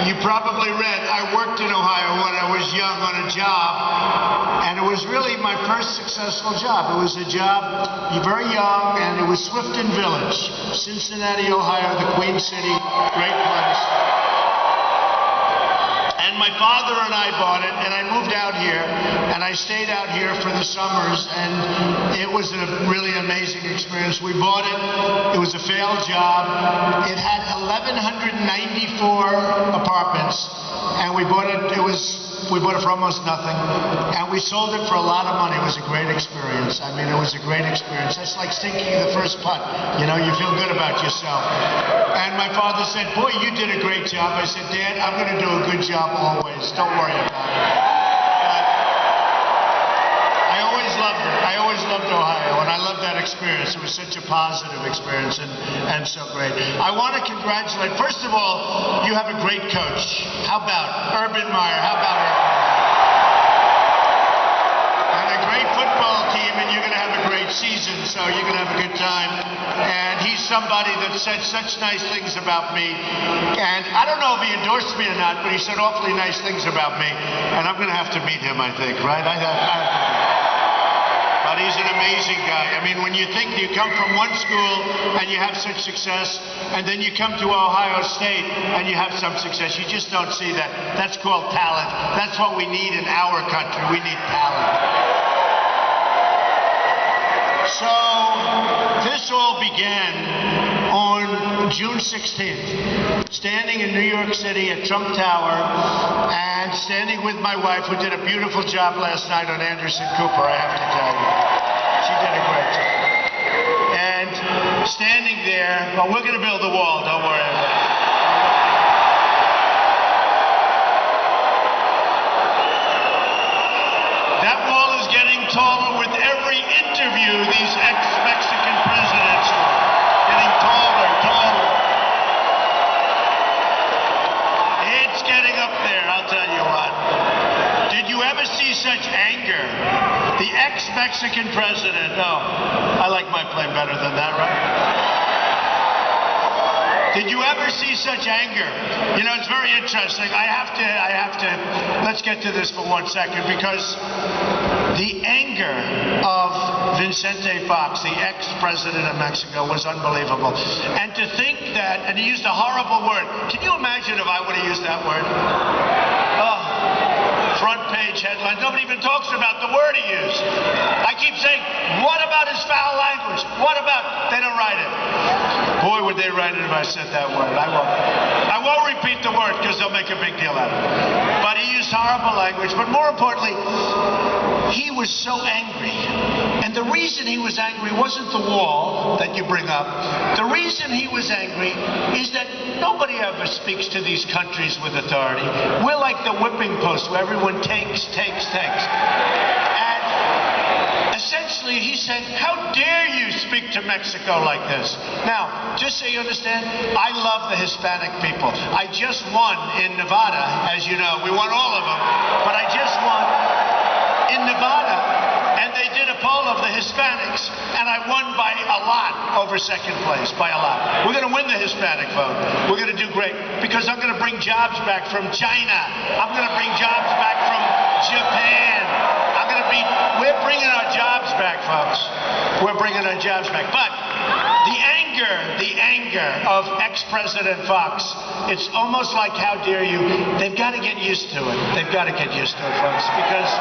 You probably read, I worked in Ohio when I was young on a job, and it was really my first successful job. It was a job, very young, and it was Swifton Village, Cincinnati, Ohio, the Queen City, great place. And my father and I bought it, and I moved out here, and I stayed out here for the summers, and it was a really amazing experience. We bought it. It was a failed job. It had 1,194 apartments, and we bought it. We bought it for almost nothing, and we sold it for a lot of money. It was a great experience. I mean, it was a great experience. It's like sinking the first putt. You know, you feel good about yourself. And my father said, boy, you did a great job. I said, Dad, I'm going to do a good job always. Don't worry about it. But I always loved it. I always loved Ohio, and I loved that experience. It was such a positive experience and so great. I want to congratulate, first of all, you have a great coach. How about Urban Meyer? How about Urban? And a great football team, and you're going to have a great season, so you're going to have a good time. And he's somebody that said such nice things about me. And I don't know if he endorsed me or not, but he said awfully nice things about me. And I'm going to have to meet him, I think, right? I have to meet him. But he's an amazing guy. I mean, when you think you come from one school and you have such success, and then you come to Ohio State and you have some success, you just don't see that. That's called talent. That's what we need in our country. We need talent. So this all began on June 16th, standing in New York City at Trump Tower and standing with my wife, who did a beautiful job last night on Anderson Cooper, I have to tell you. She did a great job. And standing there, well, we're going to build a wall, don't worry about it. That wall is getting taller with every interview these ex-Mexican presidents do. Getting taller, taller. It's getting up there, I'll tell you what. Did you ever see such anger? The ex-Mexican president. Oh, I like my plane better than that, right? Did you ever see such anger? You know, it's very interesting. I have to, let's get to this for 1 second, because the anger of Vicente Fox, the ex-president of Mexico, was unbelievable. And to think that, and he used a horrible word. Can you imagine if I would have used that word? Oh, front page headline. Nobody even talks about the word he used. I keep saying, what about his foul language? What about, they don't write it. Boy, would they write it if I said that word. I won't repeat the word because they'll make a big deal out of it. But he used horrible language. But more importantly, he was so angry. And the reason he was angry wasn't the wall that you bring up. The reason he was angry is that nobody ever speaks to these countries with authority. We're like the whipping post where everyone takes. Essentially, he said, how dare you speak to Mexico like this? Now, just so you understand, I love the Hispanic people. I just won in Nevada, as you know. We won all of them. But I just won in Nevada, and they did a poll of the Hispanics, and I won by a lot over second place, by a lot. We're going to win the Hispanic vote. We're going to do great, because I'm going to bring jobs back from China. I'm going to bring jobs back from Japan. We're bringing our jobs back, folks. We're bringing our jobs back. But the anger of ex-President Fox, it's almost like, how dare you? They've got to get used to it. They've got to get used to it, folks, because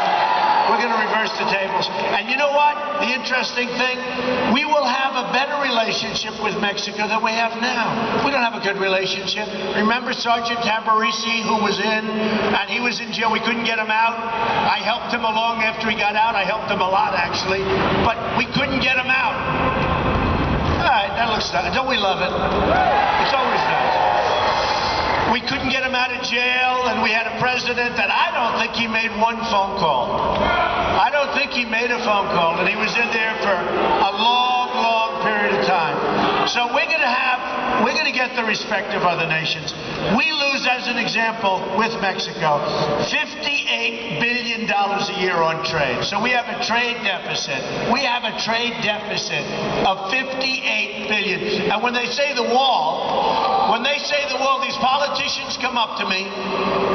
we're going to reverse the tables. And you know what? The interesting thing, we will have a better relationship with Mexico than we have now. We don't have a good relationship. Remember Sergeant Tabarisi, who was in, and he was in jail. We couldn't get him out. I helped him along after he got out. I helped him a lot, actually. But we couldn't get him out. All right, that looks nice. Don't we love it? It's always nice. We couldn't get him out of jail, and we had a president that I don't think he made one phone call. I don't think he made a phone call, and he was in there for a long, long period of time. So we're going to get the respect of other nations. We lose, as an example, with Mexico, 58 $58 billion a year on trade. So we have a trade deficit. We have a trade deficit of $58 billion. And when they say the wall, these politicians come up to me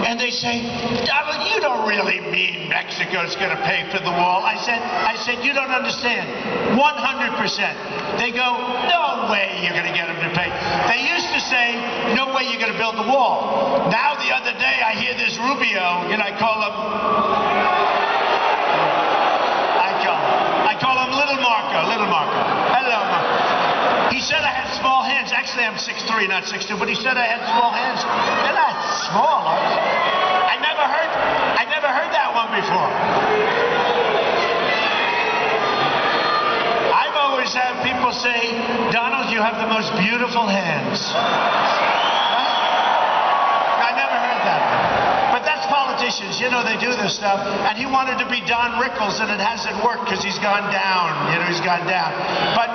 and they say, Donald, you don't really mean Mexico's going to pay for the wall. I said, you don't understand. 100%. They go, no way you're going to get them to pay. They used to say, no way you're going to build the wall. Now the other day I hear this Rubio, and I call him Little Marco. Hello, Marco. He said I had small hands. Actually, I'm 6'3", not 6'2", but he said I had small hands. They're not small, are they? I never heard that one before. I've always had people say, Donald, you have the most beautiful hands. I never heard that. But that's politicians. You know, they do this stuff. And he wanted to be Don Rickles, and it hasn't worked because he's gone down. You know, he's gone down. But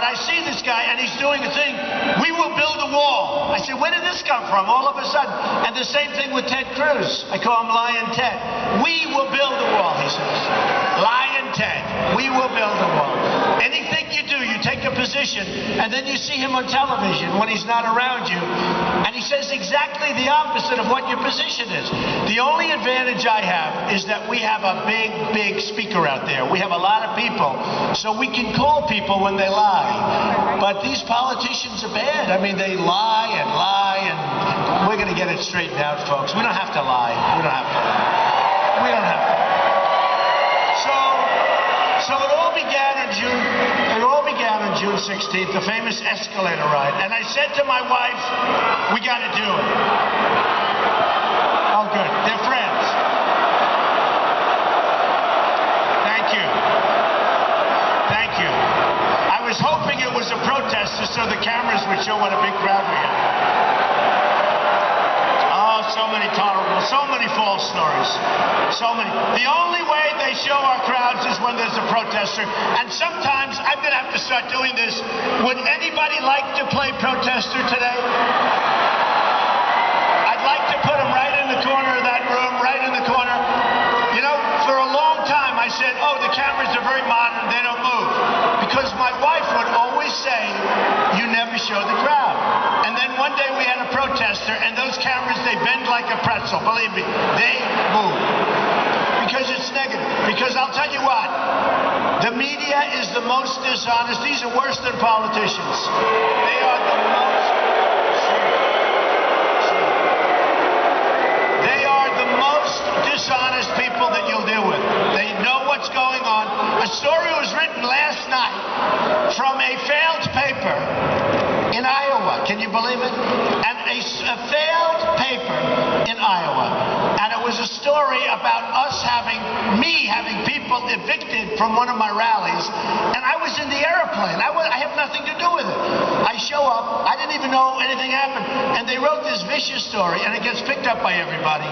I see this guy, and he's doing a thing. We will build a wall. I said, where did this come from? All of a sudden. And the same thing with Ted Cruz. I call him Lion Ted. We will build a wall, he says. Lion Ted. We will build a wall. Anything you do, you take a position, and then you see him on television when he's not around you, and he says exactly the opposite of what your position is. The only advantage I have is that we have a big speaker out there. We have a lot of people, so we can call people when they lie. But these politicians are bad. I mean, they lie, and we're going to get it straightened out, folks. We don't have to lie. We don't have to lie. We don't have to lie. So it all began on June 16th, the famous escalator ride. And I said to my wife, we got to do it. Oh, good. They're friends. Thank you. Thank you. I was hoping it was a protester so the cameras would show what a big crowd we had. Oh, so many false stories. So many. The only way they show our crowds is when there's a protester. And sometimes I'm going to have to start doing this. Would anybody like to play protester today? I'd like to put them right in the corner of that room, right in the corner. You know, for a long time I said, oh, the cameras are very modern, they don't move. Because my wife would always say, you never show the crowd. And then one day we had a protester, and those cameras, they bend like a pretzel. Believe me, they move. Because it's negative. Because I'll tell you what, the media is the most dishonest. These are worse than politicians. They are the most... They are the most dishonest people that you'll deal with. They know what's going on. A story was written last night from a failed paper in Iowa. Can you believe it? And a failed paper in Iowa. And it was a story about me having people evicted from one of my rallies. And I was in the airplane. I have nothing to do with it. I show up. I didn't even know anything happened. And they wrote this vicious story, and it gets picked up by everybody.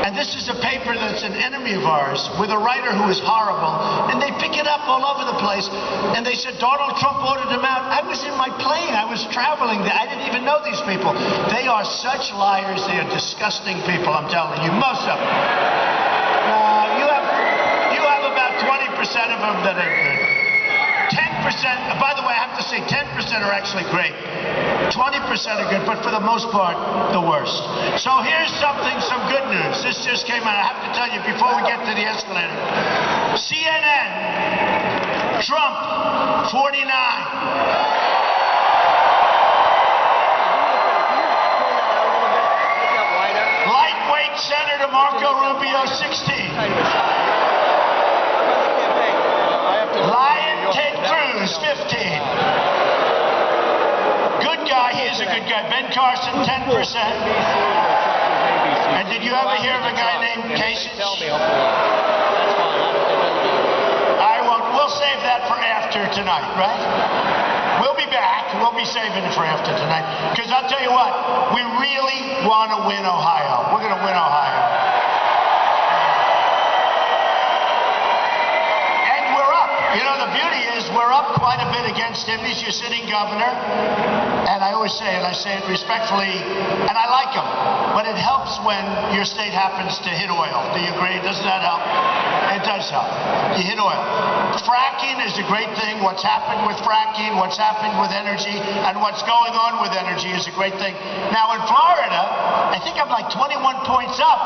And this is a paper that's an enemy of ours with a writer who is horrible. And they pick it up all over the place. And they said Donald Trump ordered him out. I was in my plane. I was traveling there. I didn't even know these people. They are such liars. They are disgusting people, I'm telling you. Most of them. You have about 20% of them that are good. 10%, by the way, I have to say 10% are actually great. 20% are good, but for the most part, the worst. So here's some good news. This just came out. I have to tell you before we get to the escalator. CNN, Trump, 49. Lightweight Senator Marco Rubio, 16. Lion Ted Cruz, 15. Good guy, he is a good guy. Ben Carson, 10%. And did you ever hear of a guy named Casey? I won't. We'll save that for after tonight, right? We'll be back. We'll be saving it for after tonight. Because I'll tell you what, we really want to win Ohio. We're going to win Ohio. You know, the beauty is we're up quite a bit against him. He's your sitting governor. And I always say, and I say it respectfully, and I like him, but it helps when your state happens to hit oil. Do you agree? Doesn't that help? It does help. You hit oil. Fracking is a great thing. What's happened with fracking, what's happened with energy, and what's going on with energy is a great thing. Now in Florida, I think I'm like 21 points up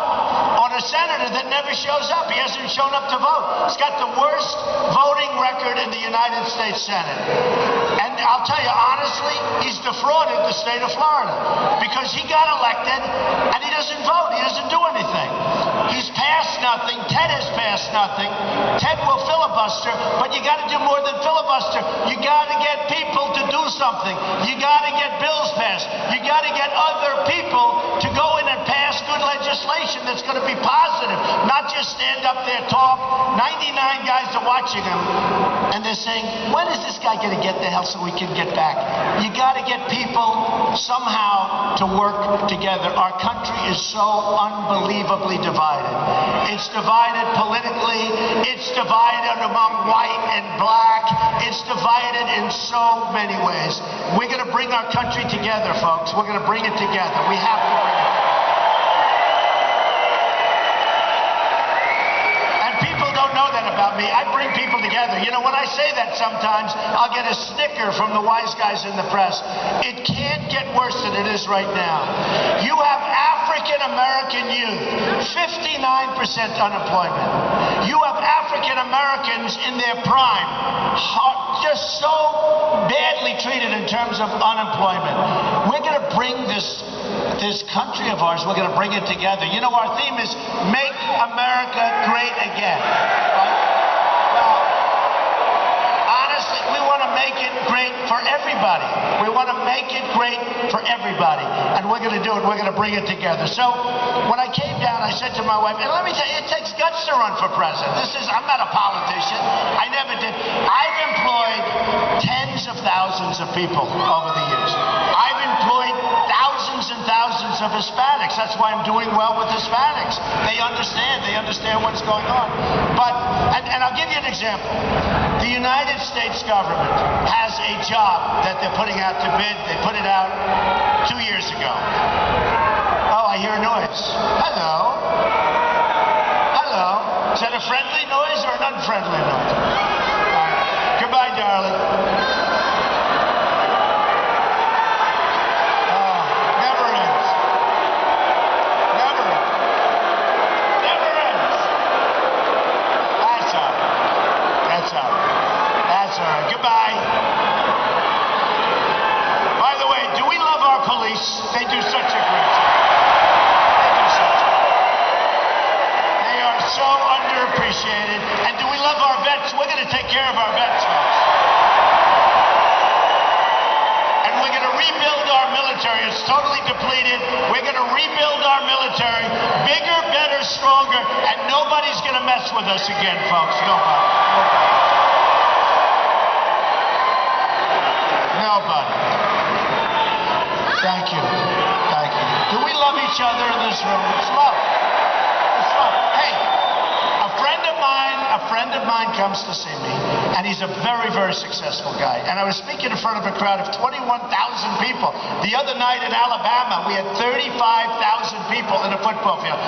on a senator that never shows up. He hasn't shown up to vote. He's got the worst voting record in the United States Senate. And I'll tell you honestly, he's defrauded the state of Florida because he got elected and he doesn't vote. He doesn't do anything. He's passed nothing. Ted has passed nothing. Ted will filibuster, but you got to do more than filibuster. You got to get people to do something. You got to get bills passed. You got to get other people to go in and pass good legislation that's going to be positive, not just stand up there, talk. 99 guys are watching him, and they're saying, when is this guy going to get the hell so we can get back? You got to get people somehow to work together. Our country is so unbelievably divided. It's divided politically. It's divided among white and black. It's divided in so many ways. We're going to bring our country together, folks. We're going to bring it together. We have to bring it together. Don't know that about me. I bring people together. You know, when I say that sometimes, I'll get a snicker from the wise guys in the press. It can't get worse than it is right now. You have African-American youth, 59% unemployment. You have African-Americans in their prime, just so badly treated in terms of unemployment. We're going to bring this country of ours, we're going to bring it together. You know, our theme is Make America Great Again. Right? Well, honestly, we want to make it great for everybody. We want to make it great for everybody. And we're going to do it. We're going to bring it together. So when I came down, I said to my wife, and let me tell you, it takes guts to run for president. I'm not a politician. I never did. I've employed tens of thousands of people over the years. I've employed thousands and thousands of Hispanics. That's why I'm doing well with Hispanics. They understand what's going on. But, and I'll give you an example. The United States government has a job that they're putting out to bid. They put it out 2 years ago. Oh, I hear a noise. Hello. Hello. Is that a friendly noise or an unfriendly noise? Goodbye, darling. That's all right. Goodbye. By the way, do we love our police? They do such a great job. They do such a great job. They are so underappreciated. And do we love our vets? We're going to take care of our vets, folks. And we're going to rebuild our military. It's totally depleted. We're going to rebuild our military. Bigger, better, stronger. And nobody's going to mess with us again, folks. Nobody. Thank you. Thank you. Do we love each other in this room? It's love. It's love. Hey, a friend of mine comes to see me, and he's a very, very successful guy. And I was speaking in front of a crowd of 21,000 people. The other night in Alabama, we had 35,000 people in a football field.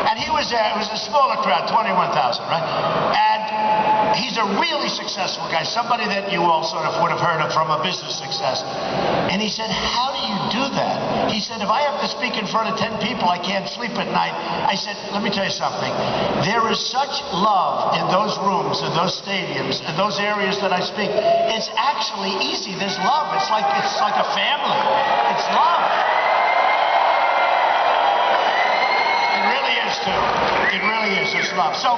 And he was there. It was a smaller crowd, 21,000, right? And he's a really successful guy, somebody that you all sort of would have heard of from a business success. And he said, how do you do that? He said, if I have to speak in front of 10 people, I can't sleep at night. I said, let me tell you something. There is such love in those rooms, in those stadiums, in those areas that I speak. It's actually easy. There's love. It's like a family. It's love. It really is, too. It really is. It's love. So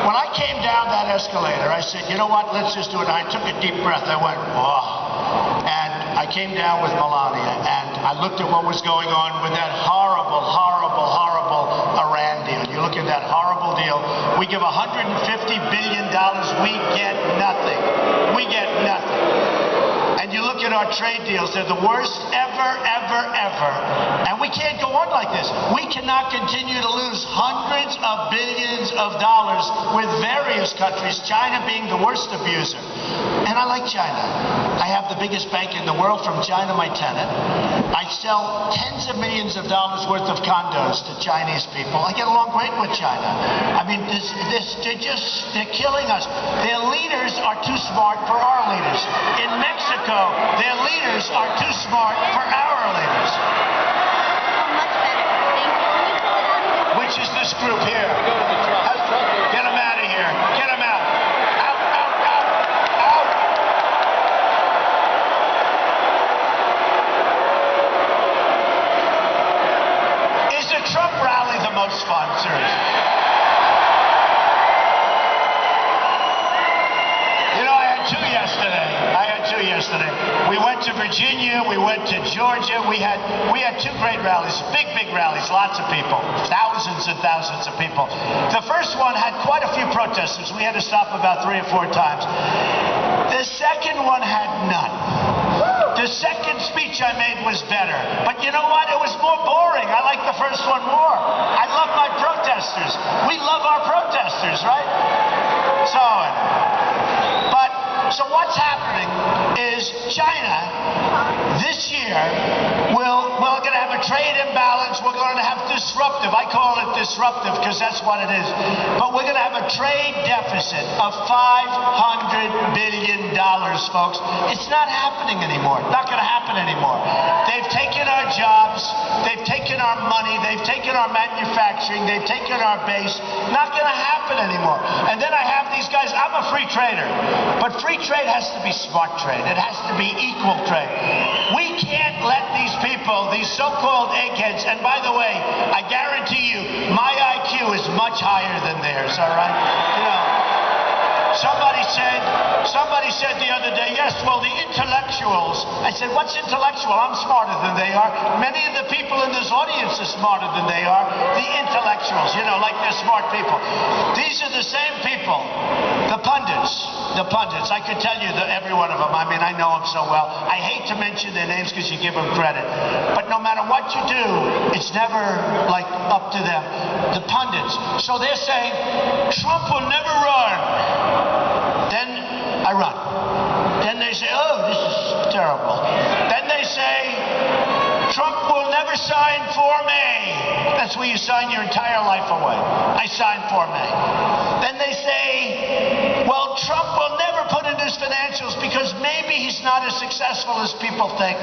when I came down that escalator, I said, you know what? Let's just do it. And I took a deep breath. I went, whoa. And I came down with Melania, and I looked at what was going on with that horrible, horrible, horrible Iran deal. You look at that horrible deal. We give $150 billion. We get nothing. We get nothing. And you look look at our trade deals. They're the worst ever, ever, ever. And we can't go on like this. We cannot continue to lose hundreds of billions of dollars with various countries, China being the worst abuser. And I like China. I have the biggest bank in the world from China, my tenant. I sell tens of millions of dollars worth of condos to Chinese people. I get along great with China. I mean, they're killing us. Their leaders are too smart for our leaders. In Mexico, their leaders are too smart for our leaders. Oh, much better. Thank you. Can you pull it out? Which is this group here? Get them out of here. Get them out. Out, out, out, out. Is the Trump rally the most fun? Seriously. I had two yesterday. We went to Virginia, we went to Georgia. We had two great rallies, big rallies, lots of people, thousands and thousands of people. The first one had quite a few protesters. We had to stop about 3 or 4 times. The second one had none. The second speech I made was better. But you know what? It was more boring. I like the first one more. I love my protesters. We love our protesters, right? So what's happening is China this year we're going to have a trade imbalance. We're going to have disruptive. I call it disruptive because that's what it is. But we're going to have a trade deficit of $500 billion, folks. It's not happening anymore. Not going to happen anymore. They've taken our jobs. They've taken our money. They've taken our manufacturing. They've taken our base. Not going to happen anymore. And then I have these guys. I'm a free trader. But free trade has to be smart trade. It has to be equal trade. We can't let these people, these so-called eggheads, and by the way, I guarantee you, my IQ is much higher than theirs, all right? You know, somebody said the other day, yes, well, the intellectuals. I said, what's intellectual? I'm smarter than they are. Many of the people in this audience are smarter than they are. The intellectuals, you know, like they're smart people. These are the same people, the pundits. I could tell you every one of them. I mean, I know them so well. I hate to mention their names because you give them credit. But no matter what you do, it's never like up to them. The pundits. So they're saying, Trump will never run. Then I run. Then they say, oh, this is terrible. Then they say, Trump will never sign Form A. That's where you sign your entire life away. I signed Form A. Then they say, well, Trump will never put in his financials because maybe he's not as successful as people think.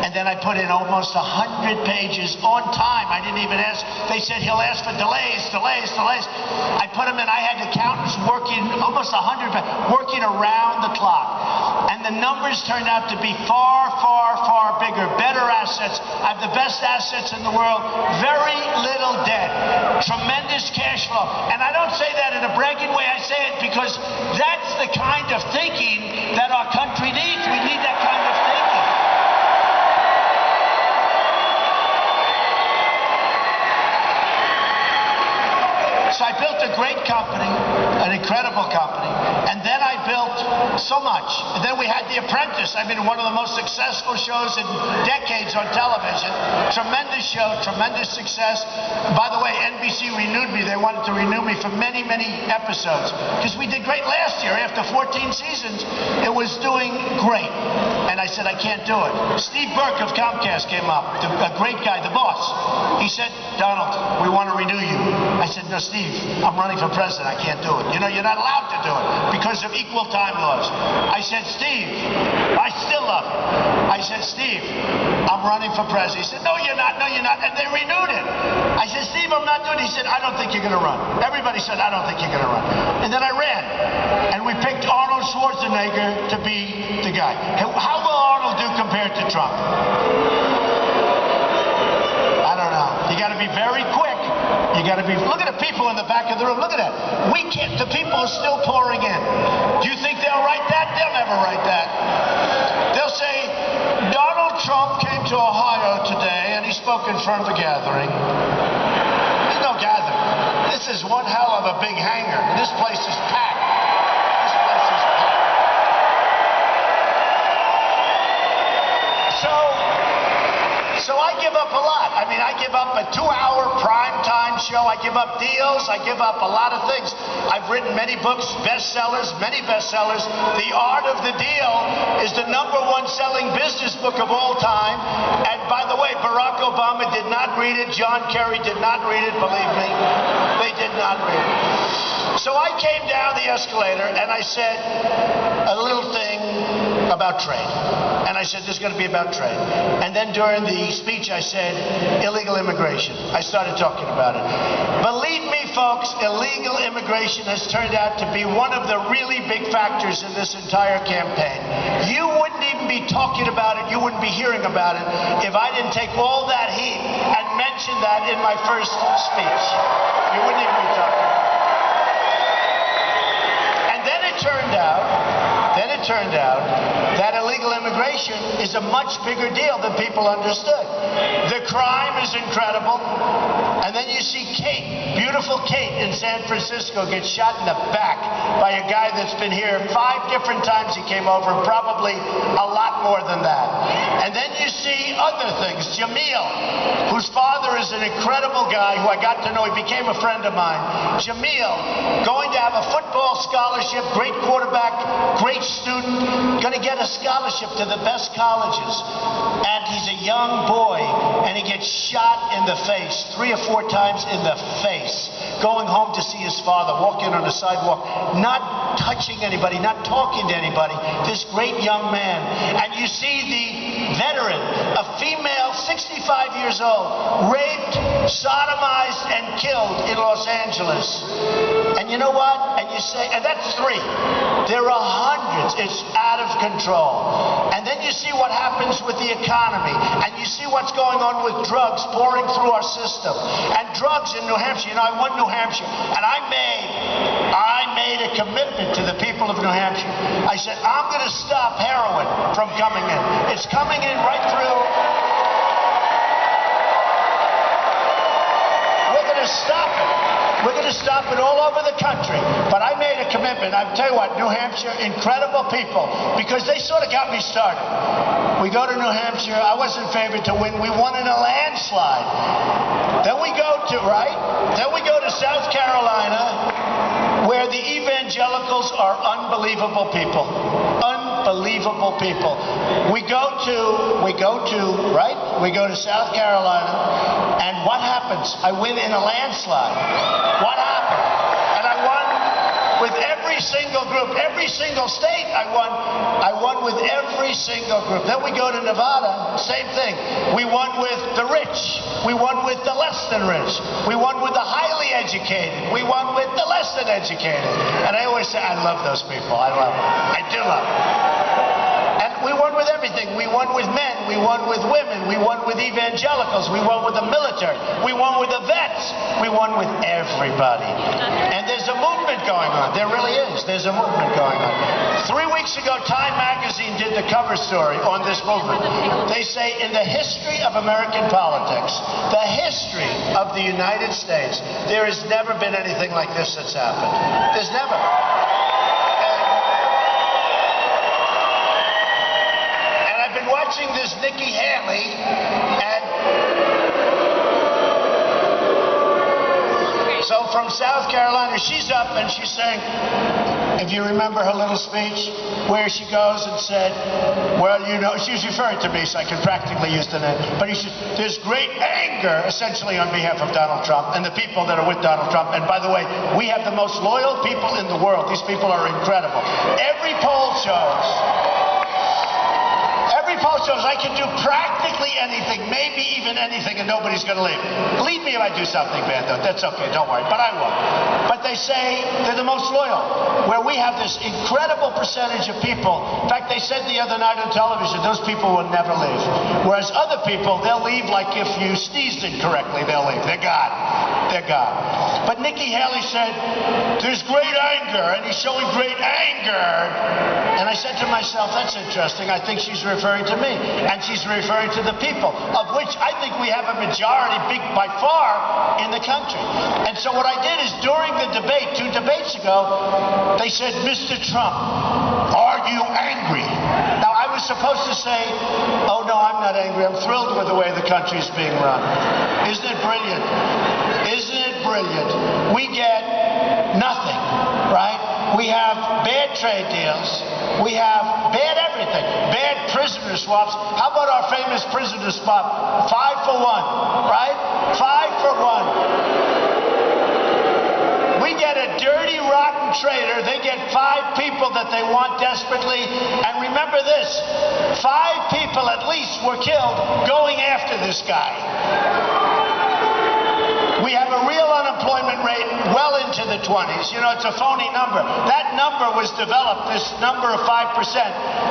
And then I put in almost 100 pages on time. I didn't even ask. They said he'll ask for delays. I put them in. I had accountants working almost 100, working around the clock. And the numbers turned out to be far, far, far bigger, better assets. I have the best assets in the world. Very little debt. Tremendous cash flow. And I don't say that in a bragging way. I say it because that's the kind of thinking that our country needs. We need that kind of thinking. So I built a great company, an incredible company, and then I built so much. And then we had The Apprentice. I mean, one of the most successful shows in decades on television. Tremendous show, tremendous success. By the way, NBC renewed me. They wanted to renew me for many, many episodes because we did great last year. After 14 seasons, it was doing great. And I said, I can't do it. Steve Burke of Comcast came up, a great guy, the boss. He said, Donald, we want to renew you. I said, no, Steve, I'm running for president. I can't do it. You know, you're not allowed to do it because of equal time laws. I said, Steve, I still love him. I said, Steve, I'm running for president. He said, no, you're not. No, you're not. And they renewed it. I said, Steve, I'm not doing it. He said, I don't think you're going to run. Everybody said, I don't think you're going to run. And then I ran. And we picked Arnold Schwarzenegger to be the guy. How will Arnold do compared to Trump? I don't know. You got to be very quick. You got to be. Look at the people in the back of the room. Look at that. We can't. The people are still pouring in. Do you think they'll write that? They'll never write that. They'll say Donald Trump came to Ohio today and he spoke in front of a gathering. There's no gathering. This is one hell of a big hangar. This place is packed. This place is packed. I give up a lot. I mean, I give up a 2-hour primetime show. I give up deals. I give up a lot of things. I've written many books, bestsellers, many bestsellers. The Art of the Deal is the #1 selling business book of all time. And by the way, Barack Obama did not read it. John Kerry did not read it, believe me. They did not read it. So I came down the escalator and I said a little thing about trade. And I said, this is going to be about trade. And then during the speech, I said, illegal immigration. I started talking about it. Believe me, folks, illegal immigration has turned out to be one of the really big factors in this entire campaign. You wouldn't even be talking about it, you wouldn't be hearing about it if I didn't take all that heat and mention that in my first speech. You wouldn't even be talking about it. And then it turned out that illegal immigration is a much bigger deal than people understood. The crime is incredible. And then you see Kate, beautiful Kate in San Francisco, get shot in the back by a guy that's been here 5 different times he came over, probably a lot more than that. And then you see other things. Jamil, whose father is an incredible guy who I got to know. He became a friend of mine. Jamil, going to have a football scholarship, great quarterback, great student, going to get a scholarship to the best colleges. And he's a young boy, and he gets shot in the face 3 or 4 times in the face, going home to see his father, walking on the sidewalk, not touching anybody, not talking to anybody, this great young man. And you see the veteran, a female, 65 years old, raped, sodomized, and killed in Los Angeles. And you know what? And you say, and that's 3. There are hundreds. It's out of control. And then you see what happens with the economy, and you see what's going on with drugs pouring through our system. And drugs in New Hampshire, you know, I won New Hampshire, and I made a commitment to the people of New Hampshire. I said, I'm going to stop heroin from coming in. It's coming in right through. We're going to stop it. We're going to stop it all over the country. But I made a commitment. I'll tell you what, New Hampshire, incredible people, because they sort of got me started. We go to New Hampshire. I wasn't favored to win. We won in a landslide. Then we go to South Carolina, where the evangelicals are unbelievable people. Unbelievable people. We go to South Carolina, and what happens? I win in a landslide. What happened? And I won with every single group, every single state. I won with every single group. Then we go to Nevada, same thing. We won with the rich. We won with the less than rich. We won with the highly educated. We won with the less than educated. And I always say, I love those people. I love them. I do love them. And we won with everything. We won with men. We won with women. We won with evangelicals. We won with the military. We won with the vets. We won with everybody. And there's a movement going on. There really is. There's a movement going on. 3 weeks ago, Time magazine did the cover story on this movement. They say in the history of American politics, the history of the United States, there has never been anything like this that's happened. There's never. And I've been watching this Nikki Haley, and so from South Carolina, she's up and she's saying, if you remember her little speech, where she goes and said, well, you know, she was referring to me, so I can practically use the name, but he said, there's great anger, essentially on behalf of Donald Trump and the people that are with Donald Trump. And by the way, we have the most loyal people in the world. These people are incredible. Every poll shows I can do practically anything, maybe even anything, and nobody's going to leave. Leave me if I do something bad, though. That's okay, don't worry, but I won't. But they say they're the most loyal, where we have this incredible percentage of people. In fact, they said the other night on television, those people will never leave. Whereas other people, they'll leave like if you sneezed incorrectly, they'll leave. They're gone. They're gone. But Nikki Haley said, there's great anger, and he's showing great anger. And I said to myself, that's interesting. I think she's referring to me. And she's referring to the people, of which I think we have a majority, big by far, in the country. And so what I did is during the debate, 2 debates ago, they said, Mr. Trump, are you angry? Now, I was was supposed to say, oh no, I'm not angry. I'm thrilled with the way the country's being run. Isn't it brilliant? Isn't it brilliant? We get nothing, right? We have bad trade deals. We have bad everything. Bad prisoner swaps. How about our famous prisoner swap? 5 for 1, right? 5 for 1. We get a dirty, rotten traitor. They get 5 people that they want desperately. And remember this, 5 people at least were killed going after this guy. We have a real unemployment rate well into the 20s. You know, it's a phony number. That number was developed, this number of 5%.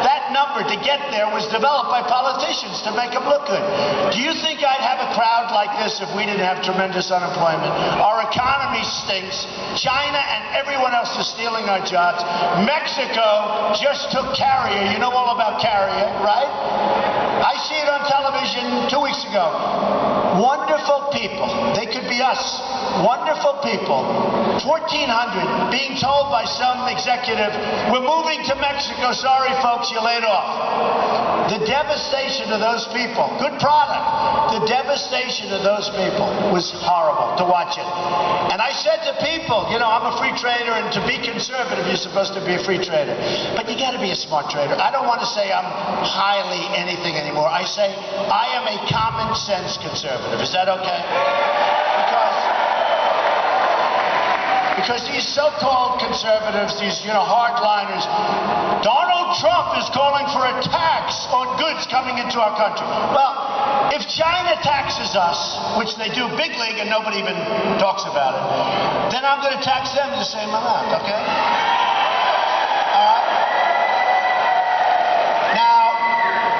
That number, to get there, was developed by politicians to make them look good. Do you think I'd have a crowd like this if we didn't have tremendous unemployment? Our economy stinks. China and everyone else is stealing our jobs. Mexico just took Carrier. You know all about Carrier, right? I see it on television 2 weeks ago. Wonderful people. They could be us. Wonderful people. 1,400 being told by some executive, we're moving to Mexico. Sorry, folks, you're laid off. The devastation of those people. Good product. The devastation of those people was horrible to watch it. And I said to people, you know, I'm a free trader, and to be conservative, you're supposed to be a free trader. But you got to be a smart trader. I don't want to say I'm highly anything anymore. I say I am a common sense conservative. Is that okay? Because these so-called conservatives, these, you know, hardliners, Donald Trump is calling for a tax on goods coming into our country. Well, if China taxes us, which they do big league and nobody even talks about it, then I'm going to tax them the same amount, okay?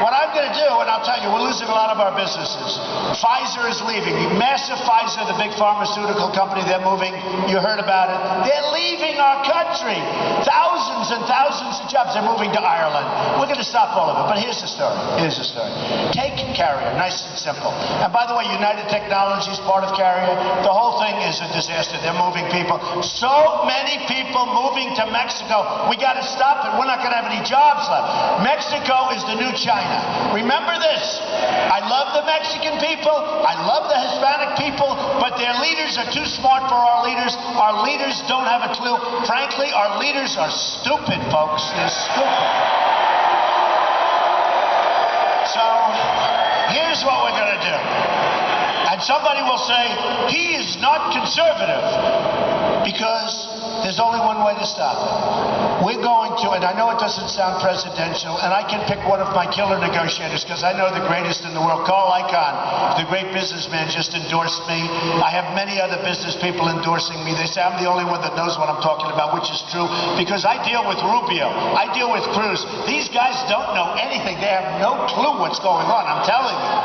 What I'm going to do, and I'll tell you, we're losing a lot of our businesses. Pfizer is leaving. Massive Pfizer, the big pharmaceutical company, they're moving. You heard about it. They're leaving our country. Thousands and thousands of jobs. They're moving to Ireland. We're going to stop all of it. But here's the story. Here's the story. Take Carrier. Nice and simple. And by the way, United Technologies, part of Carrier. The whole thing is a disaster. They're moving people. So many people moving to Mexico. We got to stop it. We're not going to have any jobs left. Mexico is the new China. Remember this, I love the Mexican people, I love the Hispanic people, but their leaders are too smart for our leaders. Our leaders don't have a clue. Frankly, our leaders are stupid, folks. They're stupid. So, here's what we're going to do. And somebody will say, he is not conservative, because there's only one way to stop it. We're going to, and I know it doesn't sound presidential, and I can pick one of my killer negotiators because I know the greatest in the world. Carl Icahn, the great businessman, just endorsed me. I have many other business people endorsing me. They say I'm the only one that knows what I'm talking about, which is true, because I deal with Rubio. I deal with Cruz. These guys don't know anything. They have no clue what's going on, I'm telling you.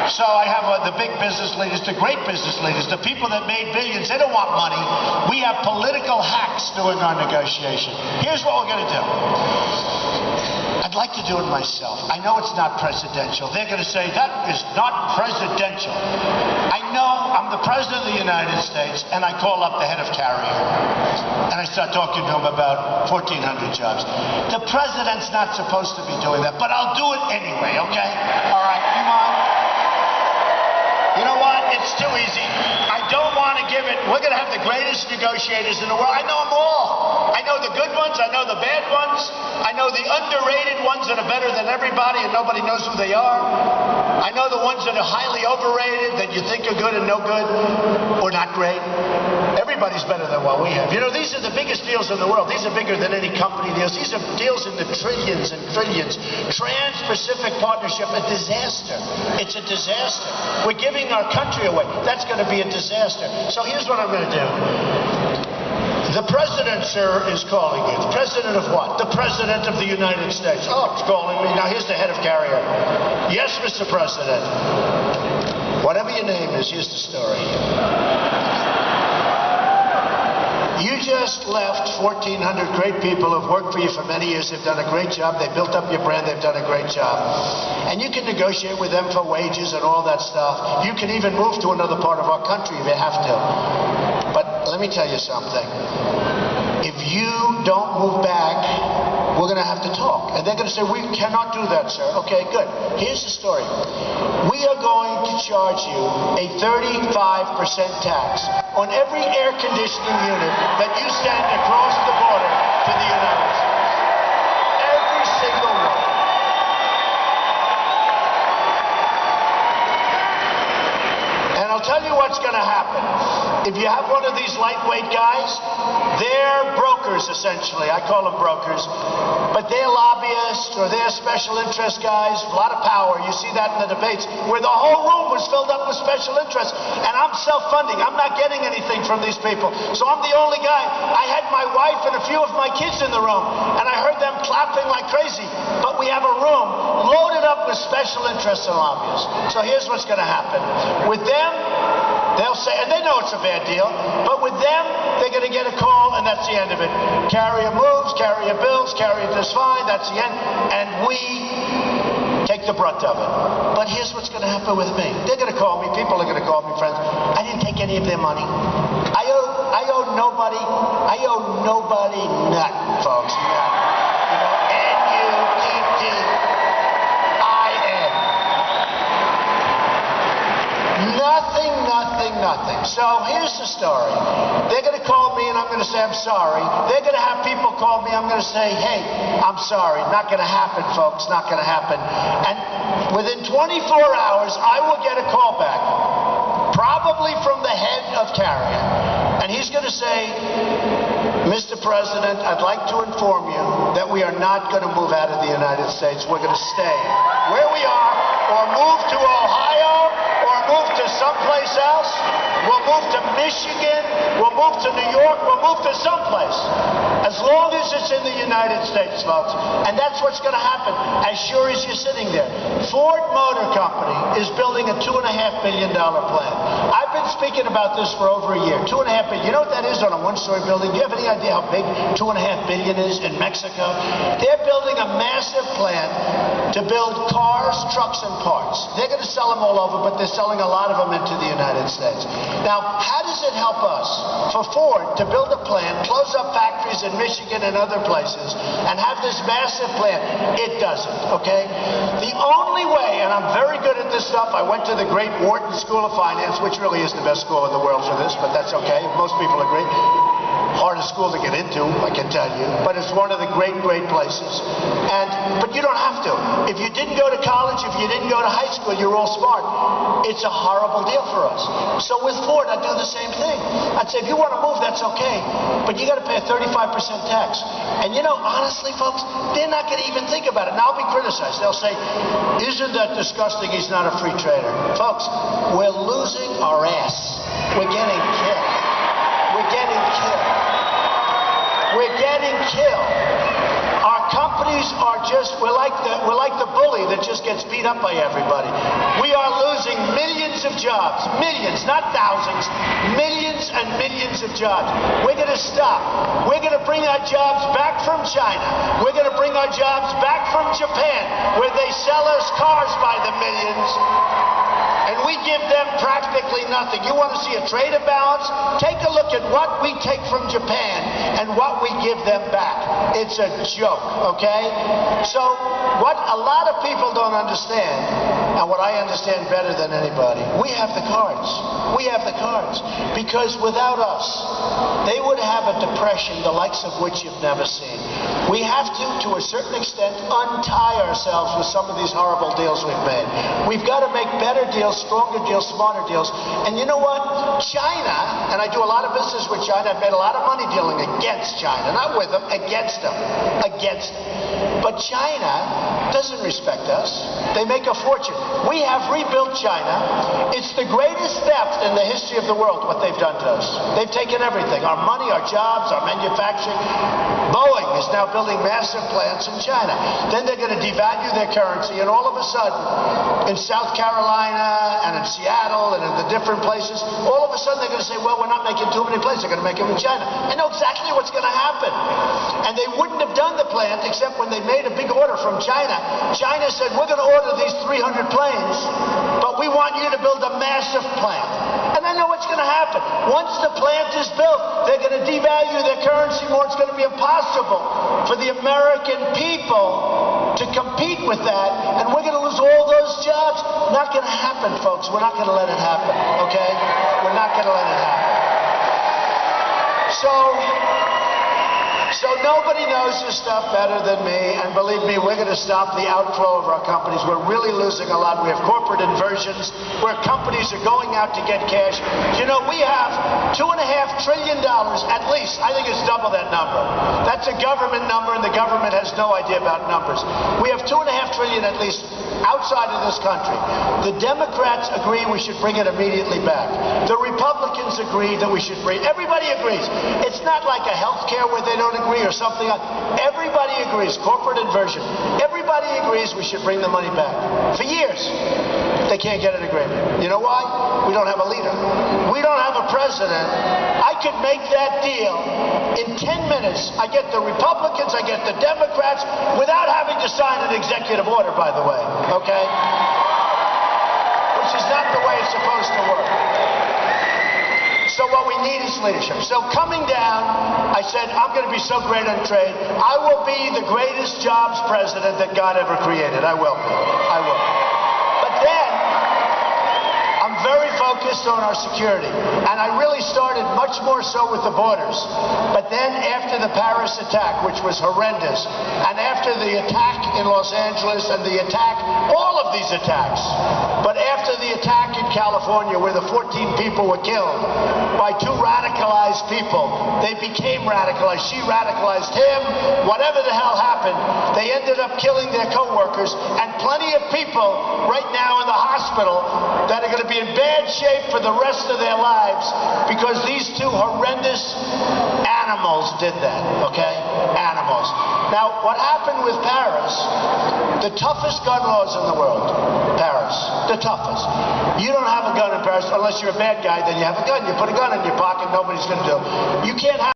So I have the big business leaders, the great business leaders, the people that made billions. They don't want money. We have political hacks doing our negotiation. Here's what we're going to do. I'd like to do it myself. I know it's not presidential. They're going to say, that is not presidential. I know I'm the president of the United States, and I call up the head of Carrier. And I start talking to him about 1,400 jobs. The president's not supposed to be doing that, but I'll do it anyway, okay? All right, you mind? You know what? It's too easy. I don't want to give it. We're going to have the greatest negotiators in the world. I know them all. I know the good ones. I know the bad ones. I know the underrated ones that are better than everybody and nobody knows who they are. I know the ones that are highly overrated that you think are good and no good or not great. Everybody's better than what we have. You know, these are the biggest deals in the world. These are bigger than any company deals. These are deals in the trillions and trillions. Trans-Pacific Partnership, a disaster. It's a disaster. We're giving our country away. That's going to be a disaster. So here's what I'm going to do. The president, sir, is calling you. The president of what? The president of the United States. Oh, it's calling me. Now, here's the head of Carrier. Yes, Mr. President. Whatever your name is, here's the story. You just left 1,400 great people who've worked for you for many years. They've done a great job. They built up your brand. They've done a great job. And you can negotiate with them for wages and all that stuff. You can even move to another part of our country if you have to. But let me tell you something. If you don't move back, we're going to have to talk. And they're going to say, we cannot do that, sir. Okay, good. Here's the story. We are going to charge you a 35% tax on every air conditioning unit that you send across the border to the United States. Every single one. And I'll tell you what's going to happen. If you have one of these lightweight guys, they're brokers, essentially. I call them brokers. But they're lobbyists or they're special interest guys, a lot of power. You see that in the debates where the whole room was filled up with special interests. And I'm self-funding. I'm not getting anything from these people. So I'm the only guy. I had my wife and a few of my kids in the room, and I heard them clapping like crazy. But we have a room loaded up with special interests and lobbyists. So here's what's going to happen. With them, they'll say, and they know it's a bad deal, but with them, they're going to get a call, and that's the end of it. Carrier moves, carrier bills, carrier does fine, that's the end, and we take the brunt of it. But here's what's going to happen with me. They're going to call me, people are going to call me, friends. I didn't take any of their money. I owe nobody nothing, folks, nothing. You know, N-U-T-T-I-N. Nothing. So here's the story. They're going to call me and I'm going to say, I'm sorry. They're going to have people call me. I'm going to say, hey, I'm sorry. Not going to happen, folks. Not going to happen. And within 24 hours, I will get a call back, probably from the head of Carrier. And he's going to say, Mr. President, I'd like to inform you that we are not going to move out of the United States. We're going to stay where we are or move to Ohio or move to someplace else. We'll move to Michigan. We'll move to New York. We'll move to someplace. As long as it's in the United States, folks. And that's what's going to happen as sure as you're sitting there. Ford Motor Company is building a $2.5 billion plant. I've been speaking about this for over a year. $2.5 billion. You know what that is on a one-story building? Do you have any idea how big $2.5 billion is in Mexico? They're building a massive plant to build cars, trucks, and parts. They're going to sell them all over, but they're selling a lot of them into the United States. Now, how does it help us for Ford to build a plant, close up factories in Michigan and other places, and have this massive plant? It doesn't, okay? The only way, and I'm very good at this stuff, I went to the great Wharton School of Finance, which really isn't the best school in the world for this, but that's okay. Most people agree. Hardest school to get into, I can tell you, but it's one of the great places. But you don't have to. If you didn't go to college, if you didn't go to high school, you're all smart. It's a horrible deal for us. So with Ford, I'd do the same thing. I'd say, if you want to move, that's okay, but you got to pay a 35% tax. And you know, honestly, folks, they're not going to even think about it. Now I'll be criticized. They'll say, isn't that disgusting? He's not a free trader. Folks, we're losing our ass. We're getting killed. We're getting killed. We're getting killed. Our companies are just, we're like the bully that just gets beat up by everybody. We are losing millions of jobs. Millions, not thousands. Millions and millions of jobs. We're going to stop. We're going to bring our jobs back from China. We're going to bring our jobs back from Japan, where they sell us cars by the millions. And we give them practically nothing. You want to see a trade imbalance? Take a look at what we take from Japan and what we give them back. It's a joke, okay? So what a lot of people don't understand, and what I understand better than anybody, we have the cards. We have the cards. Because without us, they would have a depression the likes of which you've never seen. We have to a certain extent, untie ourselves with some of these horrible deals we've made. We've got to make better deals, stronger deals, smarter deals. And you know what? China, and I do a lot of business with China, I've made a lot of money dealing against China, not with them, against them. Against them. But China doesn't respect us. They make a fortune. We have rebuilt China. It's the greatest theft in the history of the world, what they've done to us. They've taken everything, our money, our jobs, our manufacturing. Boeing is now building massive plants in China. Then they're going to devalue their currency, and all of a sudden, in South Carolina and in Seattle and in the different places, all of a sudden they're going to say, well, we're not making too many planes, they're going to make them in China. I know exactly what's going to happen. And they wouldn't have done the plant except when they made a big order from China. China said, we're going to order these 300 planes, but we want you to build a massive plant. And I know what's going to happen? Once the plant is built, they're going to devalue their currency more. It's going to be impossible for the American people to compete with that, and we're going to lose all those jobs. Not going to happen, folks. We're not going to let it happen, okay? We're not going to let it happen. So nobody knows this stuff better than me, and believe me, we're going to stop the outflow of our companies. We're really losing a lot. We have corporate inversions where companies are going out to get cash. You know, we have $2.5 trillion at least. I think it's double that number. That's a government number, and the government has no idea about numbers. We have $2.5 trillion at least outside of this country. The Democrats agree we should bring it immediately back. The Republicans agree that we should bring. Everybody agrees. It's not like a health care where they don't agree or something. Everybody agrees. Corporate inversion. Everybody agrees we should bring the money back. For years, they can't get an agreement. You know why? We don't have a leader. We don't have a president. I could make that deal in 10 minutes. I get the Republicans, I get the Democrats, without having to sign an executive order, by the way. Okay? Which is not the way it's supposed to work. So what we need is leadership. So coming down, I said, I'm going to be so great on trade. I will be the greatest jobs president that God ever created. I will. I will. But then, I'm very focused on our security. And I really started much more so with the borders. But then after the Paris attack, which was horrendous, and after the attack in Los Angeles and the attack, all of these attacks, but after the attack in California where the 14 people were killed by two radicalized people, they became radicalized. She radicalized him. Whatever the hell happened, they ended up killing their co-workers, and plenty of people right now in the hospital that are going to be in bad shape for the rest of their lives because these two horrendous animals did that, okay? Animals. Now, what happened with Paris, the toughest gun laws in the world, Paris, the toughest. You don't have a gun in Paris unless you're a bad guy, then you have a gun. You put a gun in your pocket, nobody's going to do it. You can't have